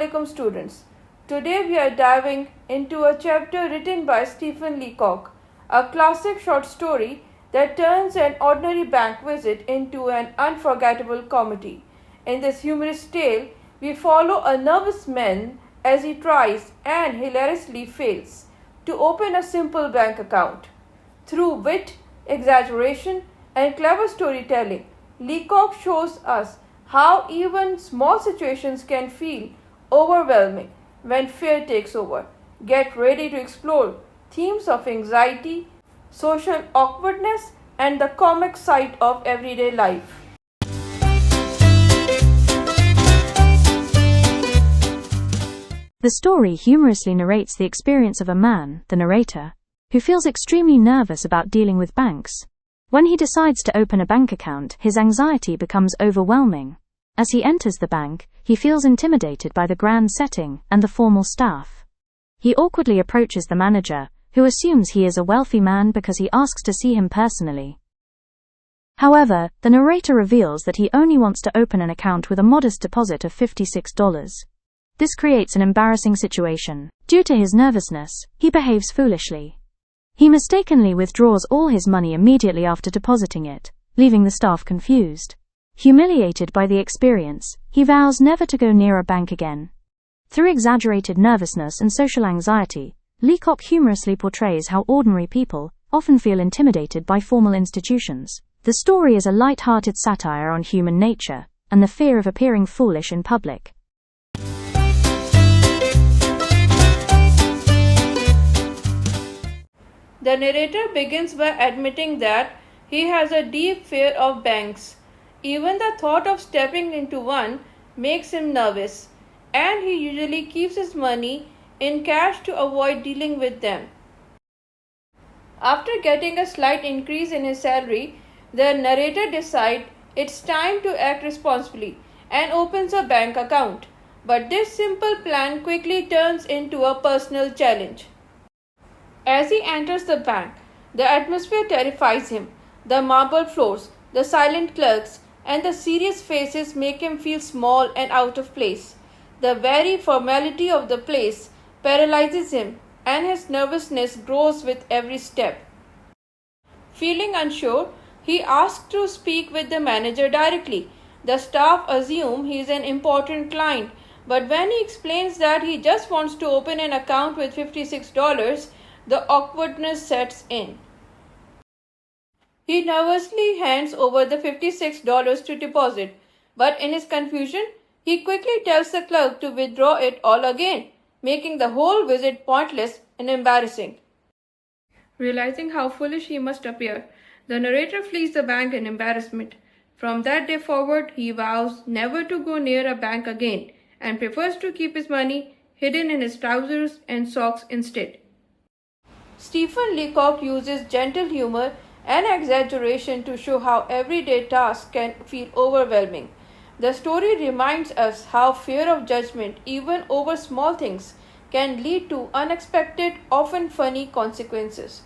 Assalamualaikum students. Today we are diving into a chapter written by Stephen Leacock, a classic short story that turns an ordinary bank visit into an unforgettable comedy. In this humorous tale, we follow a nervous man as he tries and hilariously fails to open a simple bank account. Through wit, exaggeration, and clever storytelling, Leacock shows us how even small situations can feel overwhelming when fear takes over. Get ready to explore themes of anxiety, social awkwardness, and the comic side of everyday life. The story humorously narrates the experience of a man, the narrator, who feels extremely nervous about dealing with banks. When he decides to open a bank account, his anxiety becomes overwhelming. As he enters the bank, he feels intimidated by the grand setting and the formal staff. He awkwardly approaches the manager, who assumes he is a wealthy man because he asks to see him personally. However, the narrator reveals that he only wants to open an account with a modest deposit of $56. This creates an embarrassing situation. Due to his nervousness, he behaves foolishly. He mistakenly withdraws all his money immediately after depositing it, leaving the staff confused. Humiliated by the experience, he vows never to go near a bank again. Through exaggerated nervousness and social anxiety, Leacock humorously portrays how ordinary people often feel intimidated by formal institutions. The story is a light-hearted satire on human nature and the fear of appearing foolish in public. The narrator begins by admitting that he has a deep fear of banks. Even the thought of stepping into one makes him nervous, and he usually keeps his money in cash to avoid dealing with them. After getting a slight increase in his salary, the narrator decides it's time to act responsibly and opens a bank account. But this simple plan quickly turns into a personal challenge. As he enters the bank, the atmosphere terrifies him. The marble floors, the silent clerks, and the serious faces make him feel small and out of place. The very formality of the place paralyzes him, and his nervousness grows with every step. Feeling unsure, he asks to speak with the manager directly. The staff assume he is an important client, but when he explains that he just wants to open an account with $56, the awkwardness sets in. He nervously hands over the $56 to deposit, but in his confusion, he quickly tells the clerk to withdraw it all again, making the whole visit pointless and embarrassing. Realizing how foolish he must appear, the narrator flees the bank in embarrassment. From that day forward, he vows never to go near a bank again and prefers to keep his money hidden in his trousers and socks instead. Stephen Leacock uses gentle humor and exaggeration to show how everyday tasks can feel overwhelming. The story reminds us how fear of judgment, even over small things, can lead to unexpected, often funny consequences.